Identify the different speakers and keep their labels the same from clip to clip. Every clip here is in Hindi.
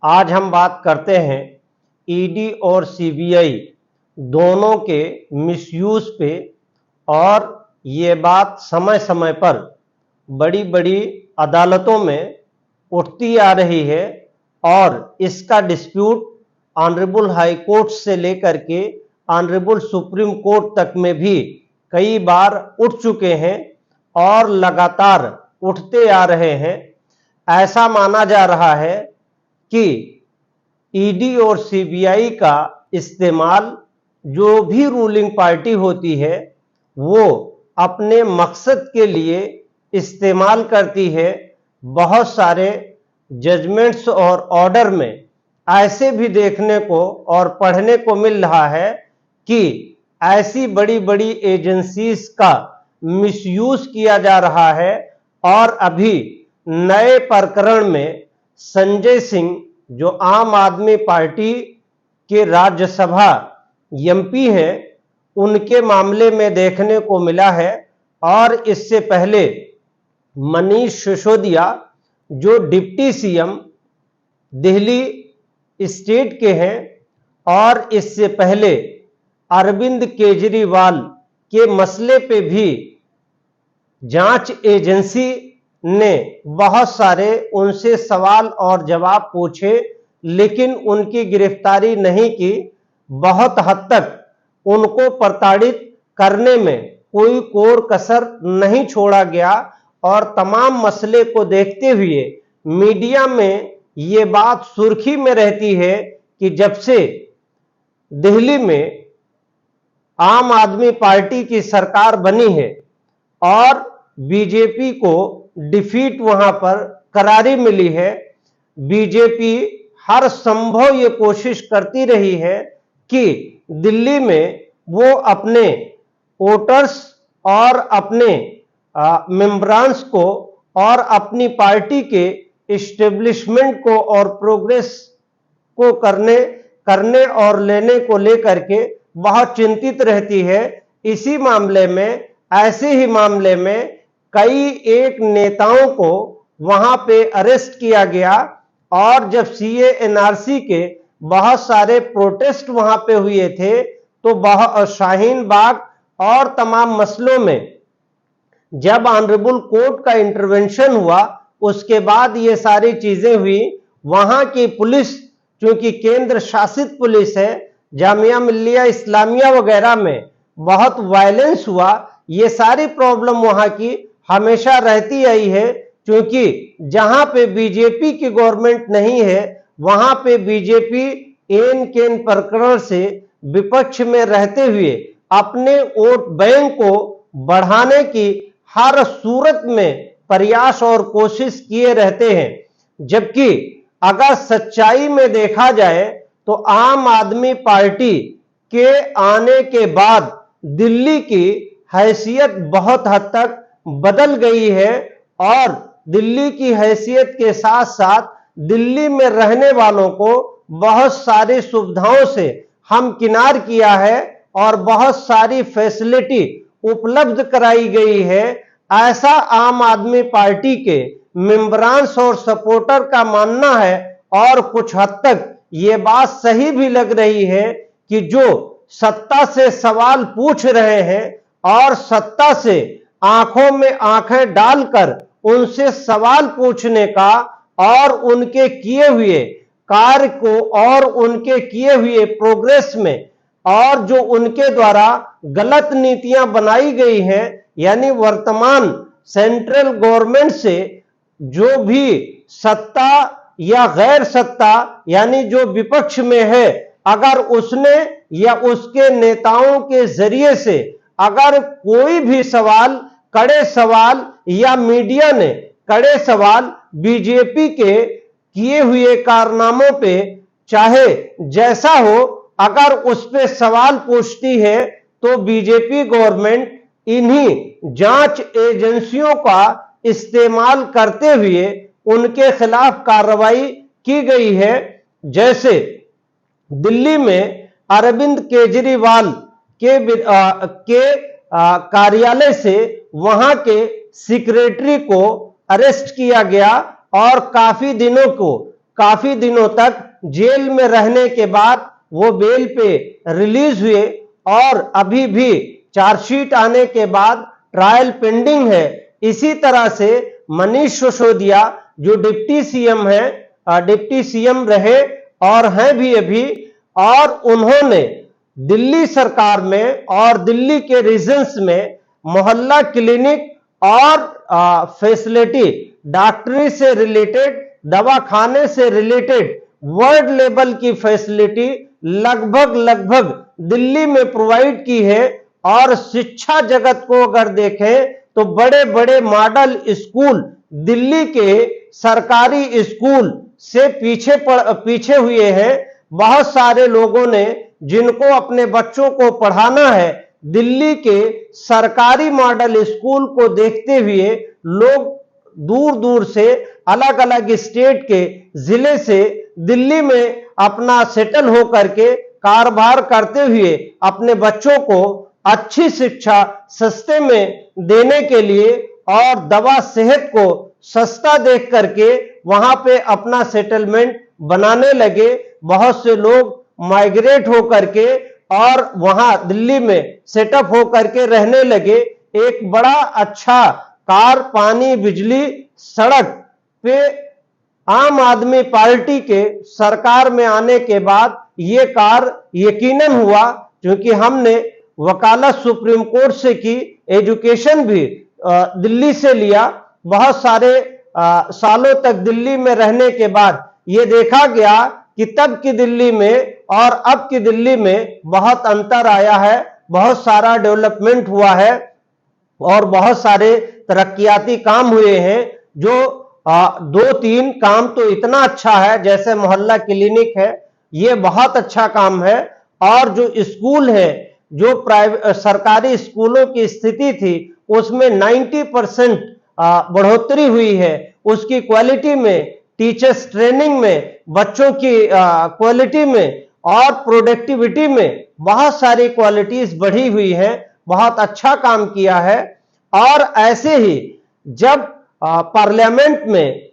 Speaker 1: आज हम बात करते हैं ईडी और सीबीआई दोनों के मिसयूज पे। और ये बात समय समय पर बड़ी बड़ी अदालतों में उठती आ रही है और इसका डिस्प्यूट ऑनरेबल हाई कोर्ट से लेकर के ऑनरेबल सुप्रीम कोर्ट तक में भी कई बार उठ चुके हैं और लगातार उठते आ रहे हैं। ऐसा माना जा रहा है कि ईडी और सीबीआई का इस्तेमाल जो भी रूलिंग पार्टी होती है वो अपने मकसद के लिए इस्तेमाल करती है। बहुत सारे जजमेंट्स और ऑर्डर में ऐसे भी देखने को और पढ़ने को मिल रहा है कि ऐसी बड़ी बड़ी एजेंसीज का मिसयूज किया जा रहा है। और अभी नए प्रकरण में संजय सिंह जो आम आदमी पार्टी के राज्यसभा एमपी हैं उनके मामले में देखने को मिला है। और इससे पहले मनीष सिसोदिया जो डिप्टी सीएम दिल्ली स्टेट के हैं और इससे पहले अरविंद केजरीवाल के मसले पे भी जांच एजेंसी ने बहुत सारे उनसे सवाल और जवाब पूछे लेकिन उनकी गिरफ्तारी नहीं की। बहुत हद तक उनको प्रताड़ित करने में कोई कोर कसर नहीं छोड़ा गया। और तमाम मसले को देखते हुए मीडिया में ये बात सुर्खी में रहती है कि जब से दिल्ली में आम आदमी पार्टी की सरकार बनी है और बीजेपी को डिफीट वहां पर करारी मिली है, बीजेपी हर संभव ये कोशिश करती रही है कि दिल्ली में वो अपने वोटर्स और अपने मेंबरांस को और अपनी पार्टी के इस्टेब्लिशमेंट को और प्रोग्रेस को करने और लेने को लेकर के बहुत चिंतित रहती है। इसी मामले में ऐसे ही मामले में कई एक नेताओं को वहां पे अरेस्ट किया गया। और जब सीए एनआरसी के बहुत सारे प्रोटेस्ट वहां पे हुए थे तो शाहीन बाग और तमाम मसलों में जब ऑनरेबल कोर्ट का इंटरवेंशन हुआ उसके बाद ये सारी चीजें हुई। वहां की पुलिस चूंकि केंद्र शासित पुलिस है, जामिया मिल्लिया इस्लामिया वगैरह में बहुत वायलेंस हुआ। ये सारी प्रॉब्लम वहां की हमेशा रहती आई है क्योंकि जहां पे बीजेपी की गवर्नमेंट नहीं है वहां पे बीजेपी एन केन प्रकरण से विपक्ष में रहते हुए अपने वोट बैंक को बढ़ाने की हर सूरत में प्रयास और कोशिश किए रहते हैं। जबकि अगर सच्चाई में देखा जाए तो आम आदमी पार्टी के आने के बाद दिल्ली की हैसियत बहुत हद तक बदल गई है। और दिल्ली की हैसियत के साथ साथ दिल्ली में रहने वालों को बहुत सारी सुविधाओं से हमकिनार किया है और बहुत सारी फैसिलिटी उपलब्ध कराई गई है। ऐसा आम आदमी पार्टी के मेंबरांस और सपोर्टर का मानना है। और कुछ हद तक ये बात सही भी लग रही है कि जो सत्ता से सवाल पूछ रहे हैं और सत्ता से आंखों में आंखें डालकर उनसे सवाल पूछने का और उनके किए हुए कार्य को और उनके किए हुए प्रोग्रेस में और जो उनके द्वारा गलत नीतियां बनाई गई हैं यानी वर्तमान सेंट्रल गवर्नमेंट से जो भी सत्ता या गैर सत्ता यानी जो विपक्ष में है अगर उसने या उसके नेताओं के जरिए से अगर कोई भी सवाल कड़े सवाल या मीडिया ने कड़े सवाल बीजेपी के किए हुए कारनामों पे चाहे जैसा हो अगर उस पे सवाल पूछती है तो बीजेपी गवर्नमेंट इन्हीं जांच एजेंसियों का इस्तेमाल करते हुए उनके खिलाफ कार्रवाई की गई है। जैसे दिल्ली में अरविंद केजरीवाल के कार्यालय से वहां के सेक्रेटरी को अरेस्ट किया गया और काफी दिनों को काफी दिनों तक जेल में रहने के बाद वो बेल पे रिलीज हुए और अभी भी चार्जशीट आने के बाद ट्रायल पेंडिंग है। इसी तरह से मनीष सिसोदिया जो डिप्टी सीएम है, डिप्टी सीएम रहे और हैं भी अभी, और उन्होंने दिल्ली सरकार में और दिल्ली के रीजन्स में मोहल्ला क्लिनिक और फैसिलिटी, डॉक्टरी से रिलेटेड, दवाखाने से रिलेटेड वर्ल्ड लेवल की फैसिलिटी लगभग दिल्ली में प्रोवाइड की है। और शिक्षा जगत को अगर देखें तो बड़े बड़े मॉडल स्कूल दिल्ली के सरकारी स्कूल से पीछे हुए हैं। बहुत सारे लोगों ने जिनको अपने बच्चों को पढ़ाना है, दिल्ली के सरकारी मॉडल स्कूल को देखते हुए लोग दूर दूर से, अलग अलग स्टेट के जिले से दिल्ली में अपना सेटल होकर के कारोबार करते हुए अपने बच्चों को अच्छी शिक्षा सस्ते में देने के लिए और दवा सेहत को सस्ता देख करके वहां पे अपना सेटलमेंट बनाने लगे। बहुत से लोग माइग्रेट होकर के और वहां दिल्ली में सेटअप होकर के रहने लगे। एक बड़ा अच्छा कार, पानी, बिजली, सड़क पे आम आदमी पार्टी के सरकार में आने के बाद ये कार यकीनन हुआ, क्योंकि हमने वकालत सुप्रीम कोर्ट से की, एजुकेशन भी दिल्ली से लिया। बहुत सारे सालों तक दिल्ली में रहने के बाद ये देखा गया कि तब की दिल्ली में और अब की दिल्ली में बहुत अंतर आया है, बहुत सारा डेवलपमेंट हुआ है और बहुत सारे तरक्याती काम हुए हैं। जो 2-3 काम तो इतना अच्छा है, जैसे मोहल्ला क्लिनिक है, ये बहुत अच्छा काम है। और जो स्कूल है, जो सरकारी स्कूलों की स्थिति थी उसमें 90% बढ़ोतरी हुई है। उसकी क्वालिटी में, टीचर्स ट्रेनिंग में, बच्चों की क्वालिटी में और प्रोडक्टिविटी में बहुत सारी क्वालिटीज बढ़ी हुई है। बहुत अच्छा काम किया है। और ऐसे ही जब पार्लियामेंट में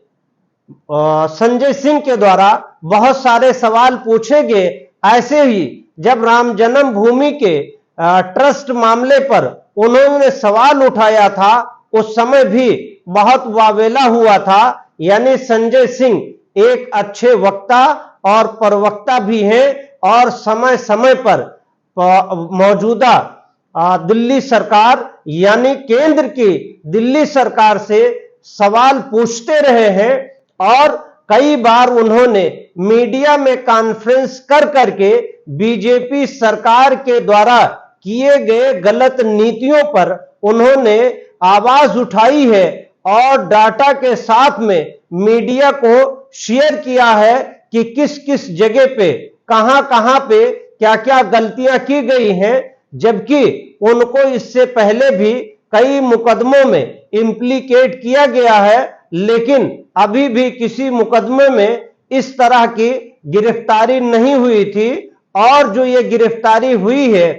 Speaker 1: संजय सिंह के द्वारा बहुत सारे सवाल पूछे गए, ऐसे ही जब राम जन्मभूमि के ट्रस्ट मामले पर उन्होंने सवाल उठाया था, उस समय भी बहुत वावेला हुआ था। यानी संजय सिंह एक अच्छे वक्ता और प्रवक्ता भी हैं और समय समय पर मौजूदा दिल्ली सरकार यानी केंद्र की दिल्ली सरकार से सवाल पूछते रहे हैं। और कई बार उन्होंने मीडिया में कॉन्फ्रेंस कर करके बीजेपी सरकार के द्वारा किए गए गलत नीतियों पर उन्होंने आवाज उठाई है और डाटा के साथ में मीडिया को शेयर किया है कि किस किस जगह पे, कहां कहां पे क्या क्या गलतियां की गई हैं। जबकि उनको इससे पहले भी कई मुकदमों में इंप्लीकेट किया गया है, लेकिन अभी भी किसी मुकदमे में इस तरह की गिरफ्तारी नहीं हुई थी। और जो ये गिरफ्तारी हुई है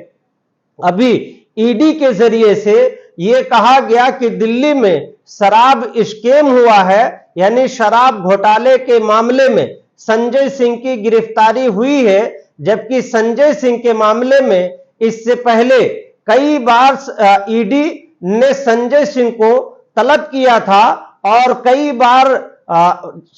Speaker 1: अभी ईडी के जरिए से, ये कहा गया कि दिल्ली में शराब स्कैम हुआ है, यानी शराब घोटाले के मामले में संजय सिंह की गिरफ्तारी हुई है। जबकि संजय सिंह के मामले में इससे पहले कई बार ईडी ने संजय सिंह को तलब किया था और कई बार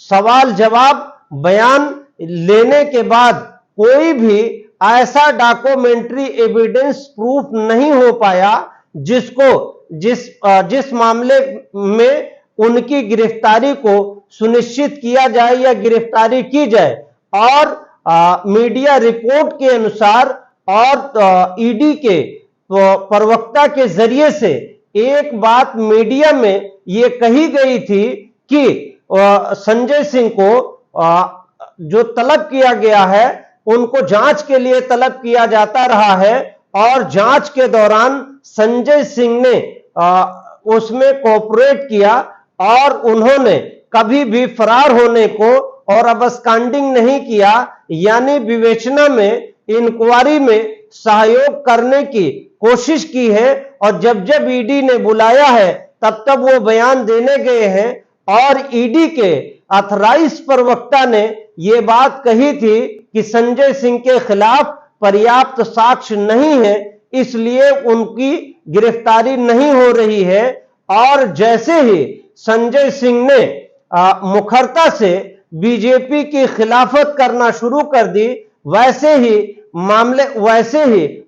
Speaker 1: सवाल जवाब बयान लेने के बाद कोई भी ऐसा डॉक्यूमेंट्री एविडेंस प्रूफ नहीं हो पाया जिस मामले में उनकी गिरफ्तारी को सुनिश्चित किया जाए या गिरफ्तारी की जाए। और मीडिया रिपोर्ट के अनुसार और ईडी के प्रवक्ता के जरिए से एक बात मीडिया में ये कही गई थी कि संजय सिंह को जो तलब किया गया है उनको जांच के लिए तलब किया जाता रहा है और जांच के दौरान संजय सिंह ने उसमें कोऑपरेट किया और उन्होंने कभी भी फरार होने को और अबस्कॉन्डिंग नहीं किया, यानी विवेचना में, इंक्वायरी में सहयोग करने की कोशिश की है। और जब जब ईडी ने बुलाया है तब तब वो बयान देने गए हैं। और ईडी के ऑथराइज प्रवक्ता ने यह बात कही थी कि संजय सिंह के खिलाफ पर्याप्त साक्ष्य नहीं है, इसलिए उनकी गिरफ्तारी नहीं हो रही है। और जैसे ही संजय सिंह ने मुखरता से बीजेपी की खिलाफत करना शुरू कर दी, वैसे ही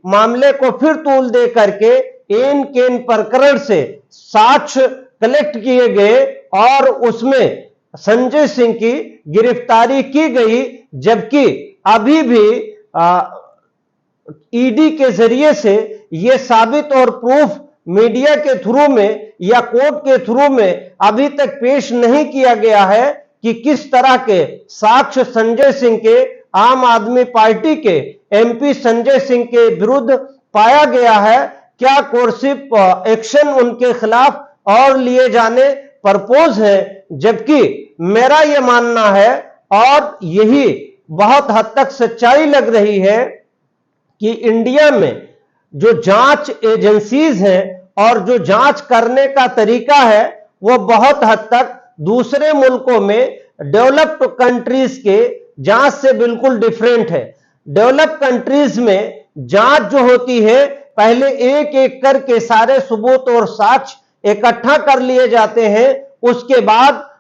Speaker 1: मामले को फिर तूल दे करके एन केन प्रकरण से साक्ष्य कलेक्ट किए गए और उसमें संजय सिंह की गिरफ्तारी की गई। जबकि अभी भी ईडी के जरिए से यह साबित और प्रूफ मीडिया के थ्रू में या कोर्ट के थ्रू में अभी तक पेश नहीं किया गया है कि किस तरह के साक्ष्य संजय सिंह के, आम आदमी पार्टी के एमपी संजय सिंह के विरुद्ध पाया गया है, क्या कोर्सिव एक्शन उनके खिलाफ और लिए जाने प्रपोज है। जबकि मेरा यह मानना है और यही बहुत हद तक सच्चाई लग रही है कि इंडिया में जो जांच एजेंसीज हैं और जो जांच करने का तरीका है वो बहुत हद तक दूसरे मुल्कों में डेवलप्ड कंट्रीज के जांच से बिल्कुल डिफरेंट है। डेवलप्ड कंट्रीज में जांच जो होती है, पहले एक एक करके सारे सबूत और साक्ष्य इकट्ठा कर लिए जाते हैं। उसके बाद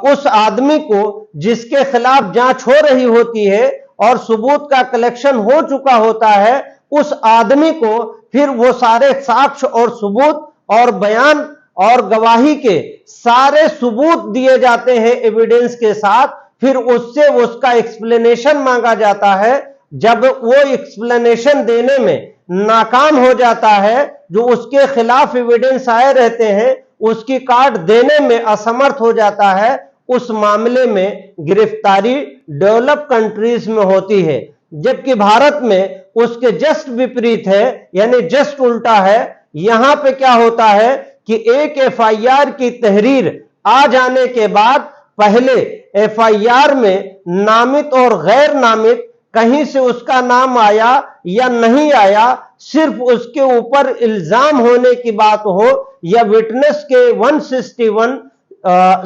Speaker 1: उस आदमी को जिसके खिलाफ जांच हो रही होती है और सबूत का कलेक्शन हो चुका होता है, उस आदमी को फिर वो सारे साक्ष्य और सबूत और बयान और गवाही के सारे सबूत दिए जाते हैं एविडेंस के साथ। फिर उससे उसका एक्सप्लेनेशन मांगा जाता है। जब वो एक्सप्लेनेशन देने में नाकाम हो जाता है, जो उसके खिलाफ एविडेंस आए रहते हैं उसकी कार्ड देने में असमर्थ हो जाता है, उस मामले में गिरफ्तारी डेवलप कंट्रीज में होती है। जबकि भारत में उसके जस्ट विपरीत है, यानी जस्ट उल्टा है। यहां पे क्या होता है कि एक एफआईआर की तहरीर आ जाने के बाद पहले एफआईआर में नामित और गैर नामित कहीं से उसका नाम आया या नहीं आया, सिर्फ उसके ऊपर इल्जाम होने की बात हो या विटनेस के 161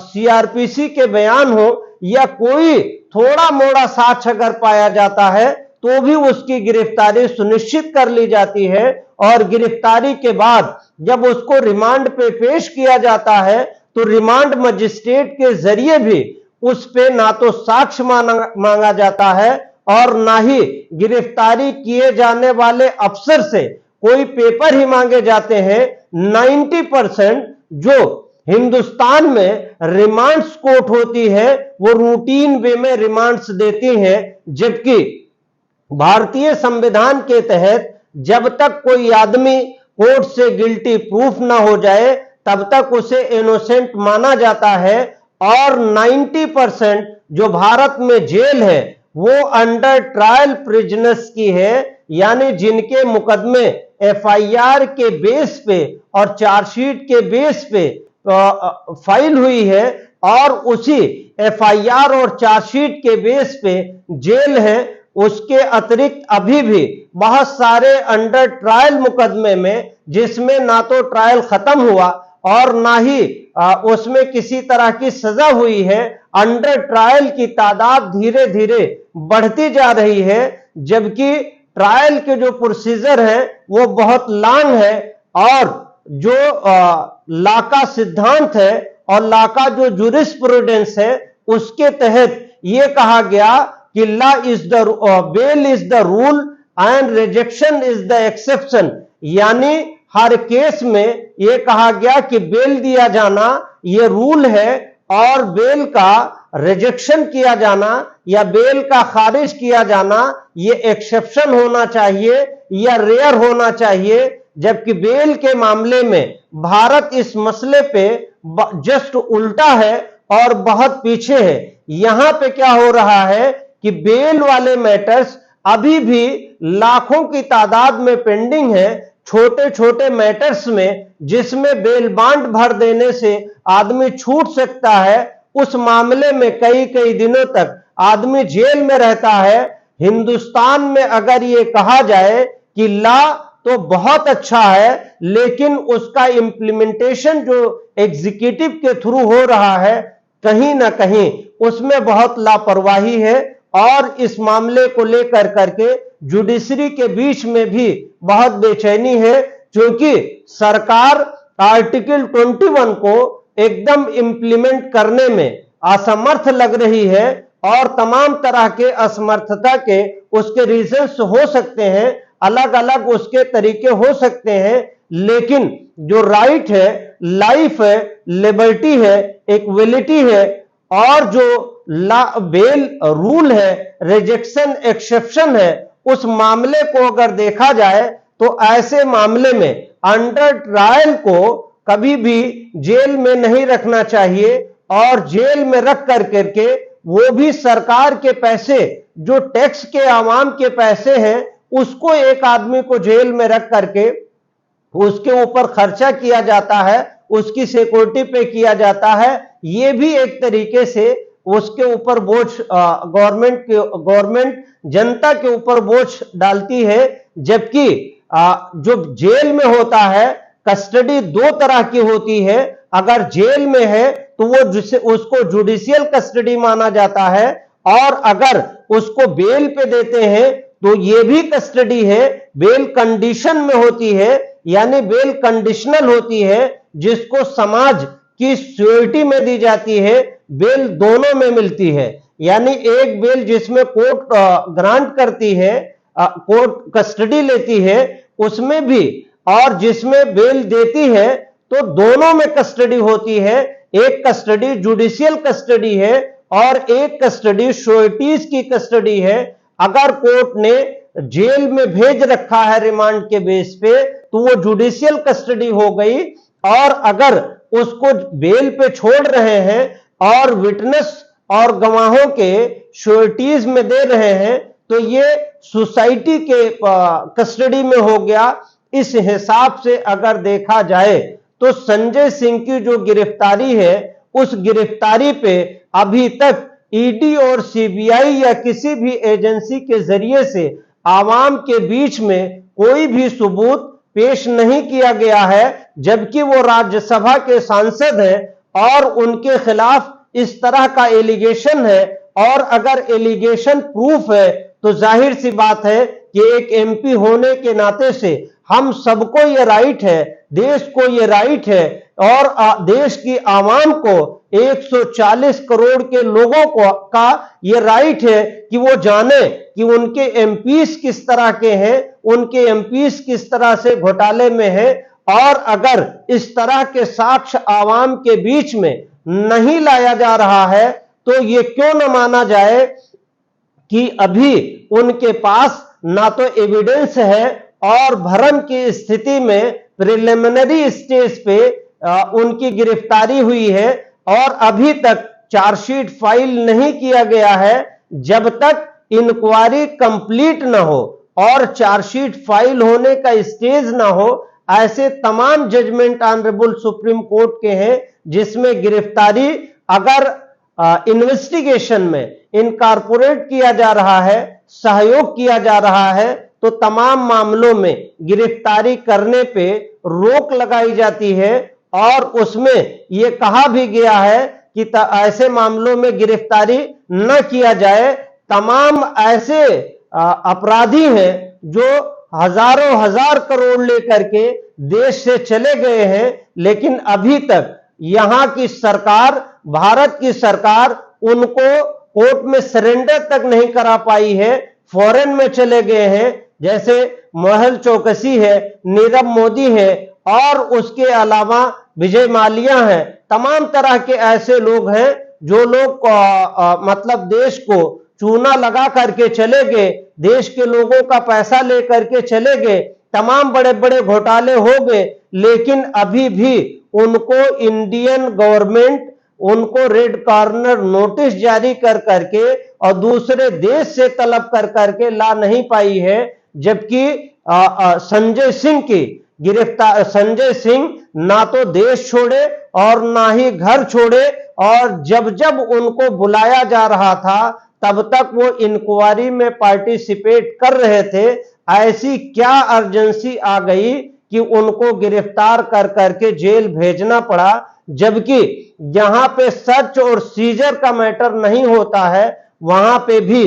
Speaker 1: सीआरपीसी के बयान हो या कोई थोड़ा मोड़ा साक्ष्य अगर पाया जाता है तो भी उसकी गिरफ्तारी सुनिश्चित कर ली जाती है। और गिरफ्तारी के बाद जब उसको रिमांड पे पेश किया जाता है तो रिमांड मजिस्ट्रेट के जरिए भी उस पे ना तो साक्ष्य मांगा जाता है और ना ही गिरफ्तारी किए जाने वाले अफसर से कोई पेपर ही मांगे जाते हैं। 90% जो हिंदुस्तान में रिमांड्स कोर्ट होती है वो रूटीन वे में रिमांड्स देती हैं। जबकि भारतीय संविधान के तहत जब तक कोई आदमी कोर्ट से गिल्टी प्रूफ ना हो जाए तब तक उसे इनोसेंट माना जाता है। और 90% जो भारत में जेल है वो अंडर ट्रायल प्रिजनर्स की है, यानी जिनके मुकदमे एफआईआर के बेस पे और चार्जशीट के बेस पे फाइल हुई है और उसी एफआईआर और चार्जशीट के बेस पे जेल है। उसके अतिरिक्त अभी भी बहुत सारे अंडर ट्रायल मुकदमे में जिसमें ना तो ट्रायल खत्म हुआ और ना ही उसमें किसी तरह की सजा हुई है, अंडर ट्रायल की तादाद धीरे धीरे बढ़ती जा रही है। जबकि ट्रायल के जो प्रोसीजर है वो बहुत लॉन्ग है और जो लॉ का सिद्धांत है और लॉ का जो जूरिस्प्रूडेंस है उसके तहत यह कहा गया कि law is the bail is the rule and rejection is the exception. यानी हर केस में यह कहा गया कि बेल दिया जाना यह रूल है और बेल का रिजेक्शन किया जाना या बेल का खारिज किया जाना यह एक्सेप्शन होना चाहिए या रेयर होना चाहिए। जबकि बेल के मामले में भारत इस मसले पे जस्ट उल्टा है और बहुत पीछे है। यहां पे क्या हो रहा है कि बेल वाले मैटर्स अभी भी लाखों की तादाद में पेंडिंग है, छोटे छोटे मैटर्स में जिसमें बेल बांड भर देने से आदमी छूट सकता है। उस मामले में कई कई दिनों तक आदमी जेल में रहता है। हिंदुस्तान में अगर ये कहा जाए कि लॉ तो बहुत अच्छा है लेकिन उसका इंप्लीमेंटेशन जो एग्जीक्यूटिव के थ्रू हो रहा है, कहीं ना कहीं उसमें बहुत लापरवाही है और इस मामले को लेकर करके जुडिशरी के बीच में भी बहुत बेचैनी है, क्योंकि सरकार आर्टिकल 21 को एकदम इंप्लीमेंट करने में असमर्थ लग रही है और तमाम तरह के असमर्थता के उसके रीजंस हो सकते हैं, अलग अलग उसके तरीके हो सकते हैं, लेकिन जो राइट है, लाइफ है, लिबर्टी है, इक्वलिटी है और जो बेल रूल है, रिजेक्शन एक्सेप्शन है, उस मामले को अगर देखा जाए तो ऐसे मामले में अंडर ट्रायल को कभी भी जेल में नहीं रखना चाहिए और जेल में रख करके वो भी सरकार के पैसे, जो टैक्स के आवाम के पैसे हैं, उसको एक आदमी को जेल में रख करके उसके ऊपर खर्चा किया जाता है, उसकी सिक्योरिटी पे किया जाता है। ये भी एक तरीके से उसके ऊपर बोझ गवर्नमेंट जनता के ऊपर बोझ डालती है। जबकि जो जेल में होता है, कस्टडी दो तरह की होती है। अगर जेल में है तो वो जिसे उसको जुडिशियल कस्टडी माना जाता है, और अगर उसको बेल पे देते हैं तो ये भी कस्टडी है, बेल कंडीशन में होती है, यानी बेल कंडीशनल होती है, जिसको समाज की सिक्योरिटी में दी जाती है, बेल दोनों में मिलती है। यानी एक बेल जिसमें कोर्ट ग्रांट करती है, कोर्ट कस्टडी लेती है उसमें भी, और जिसमें बेल देती है, तो दोनों में कस्टडी होती है। एक कस्टडी जुडिशियल कस्टडी है और एक कस्टडी श्योरिटीज की कस्टडी है। अगर कोर्ट ने जेल में भेज रखा है रिमांड के बेस पे तो वो जुडिशियल कस्टडी हो गई, और अगर उसको बेल पे छोड़ रहे हैं और विटनेस और गवाहों के श्योरिटीज में दे रहे हैं तो ये सोसाइटी के कस्टडी में हो गया। इस हिसाब से अगर देखा जाए तो संजय सिंह की जो गिरफ्तारी है, उस गिरफ्तारी पे अभी तक ईडी और सीबीआई या किसी भी एजेंसी के जरिए से आवाम के बीच में कोई भी सबूत पेश नहीं किया गया है, जबकि वो राज्यसभा के सांसद हैं और उनके खिलाफ इस तरह का एलिगेशन है। और अगर एलिगेशन प्रूफ है तो जाहिर सी बात है कि एक एमपी होने के नाते से हम सबको ये राइट है, देश को ये राइट है और देश की आवाम को 140 करोड़ के लोगों को का ये राइट है कि वो जाने कि उनके एमपीस किस तरह के हैं, उनके एमपीस किस तरह से घोटाले में हैं। और अगर इस तरह के साक्ष्य आवाम के बीच में नहीं लाया जा रहा है तो ये क्यों न माना जाए कि अभी उनके पास ना तो एविडेंस है और भ्रम की स्थिति में प्रिलिमिनरी स्टेज पे उनकी गिरफ्तारी हुई है और अभी तक चार्जशीट फाइल नहीं किया गया है। जब तक इंक्वायरी कंप्लीट ना हो और चार्जशीट फाइल होने का स्टेज ना हो, ऐसे तमाम जजमेंट ऑनरेबल सुप्रीम कोर्ट के हैं जिसमें गिरफ्तारी अगर इन्वेस्टिगेशन में इनकॉर्पोरेट किया जा रहा है, सहयोग किया जा रहा है, तो तमाम मामलों में गिरफ्तारी करने पे रोक लगाई जाती है। और उसमें यह कहा भी गया है कि ऐसे मामलों में गिरफ्तारी न किया जाए। तमाम ऐसे अपराधी हैं जो हजारों हजार करोड़ लेकर के देश से चले गए हैं, लेकिन अभी तक यहां की सरकार, भारत की सरकार उनको कोर्ट में सरेंडर तक नहीं करा पाई है, फॉरेन में चले गए हैं। जैसे मेहुल चोकसी है, नीरव मोदी है और उसके अलावा विजय माल्या है। तमाम तरह के ऐसे लोग हैं जो लोग मतलब देश को चूना लगा करके चले गए, देश के लोगों का पैसा ले करके चले गए, तमाम बड़े बड़े घोटाले हो गए, लेकिन अभी भी उनको इंडियन गवर्नमेंट उनको रेड कॉर्नर नोटिस जारी कर करके और दूसरे देश से तलब कर करके ला नहीं पाई है। जबकि संजय सिंह की गिरफ्तार, संजय सिंह ना तो देश छोड़े और ना ही घर छोड़े, और जब जब उनको बुलाया जा रहा था तब तक वो इंक्वायरी में पार्टिसिपेट कर रहे थे। ऐसी क्या अर्जेंसी आ गई कि उनको गिरफ्तार कर करके जेल भेजना पड़ा, जबकि जहां पे सर्च और सीजर का मैटर नहीं होता है, वहां पे भी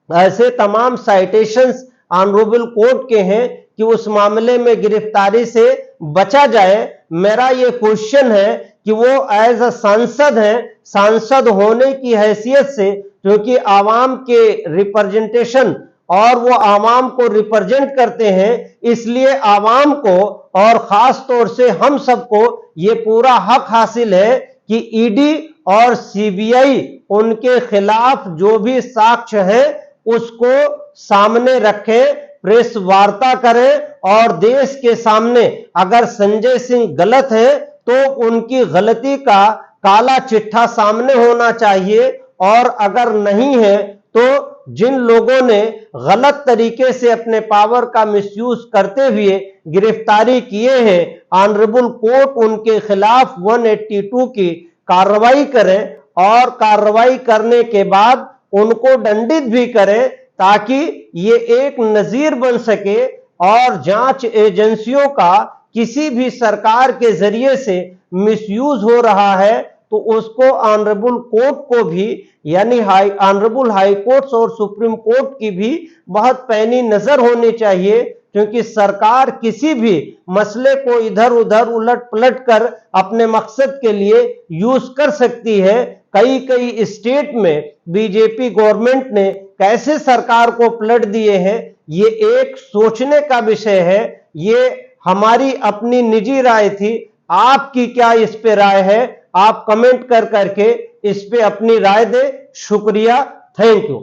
Speaker 1: ऐसे तमाम साइटेशंस ऑनरेबल कोर्ट के हैं कि उस मामले में गिरफ्तारी से बचा जाए। मेरा ये क्वेश्चन है कि वो एज अ सांसद हैं, सांसद होने की हैसियत से, क्योंकि आवाम के रिप्रेजेंटेशन और वो आवाम को रिप्रेजेंट करते हैं, इसलिए आवाम को और खास तौर से हम सबको ये पूरा हक हासिल है कि ईडी और सीबीआई उनके खिलाफ जो भी साक्ष्य है उसको सामने रखें, प्रेस वार्ता करें और देश के सामने अगर संजय सिंह गलत है तो उनकी गलती का काला चिट्ठा सामने होना चाहिए, और अगर नहीं है तो जिन लोगों ने गलत तरीके से अपने पावर का मिसयूज करते हुए गिरफ्तारी किए हैं, ऑनरेबल कोर्ट उनके खिलाफ 182 की कार्रवाई करें और कार्रवाई करने के बाद उनको दंडित भी करें, ताकि ये एक नजीर बन सके और जांच एजेंसियों का किसी भी सरकार के जरिए से मिसयूज हो रहा है तो उसको ऑनरेबल कोर्ट को भी, यानी ऑनरेबल हाई कोर्ट और सुप्रीम कोर्ट की भी बहुत पैनी नजर होनी चाहिए, क्योंकि सरकार किसी भी मसले को इधर उधर उलट पलट कर अपने मकसद के लिए यूज कर सकती है। कई कई स्टेट में बीजेपी गवर्नमेंट ने कैसे सरकार को पलट दिए हैं, ये एक सोचने का विषय है। ये हमारी अपनी निजी राय थी, आपकी क्या इस पे राय है? आप कमेंट कर करके इस पे अपनी राय दें। शुक्रिया, थैंक यू।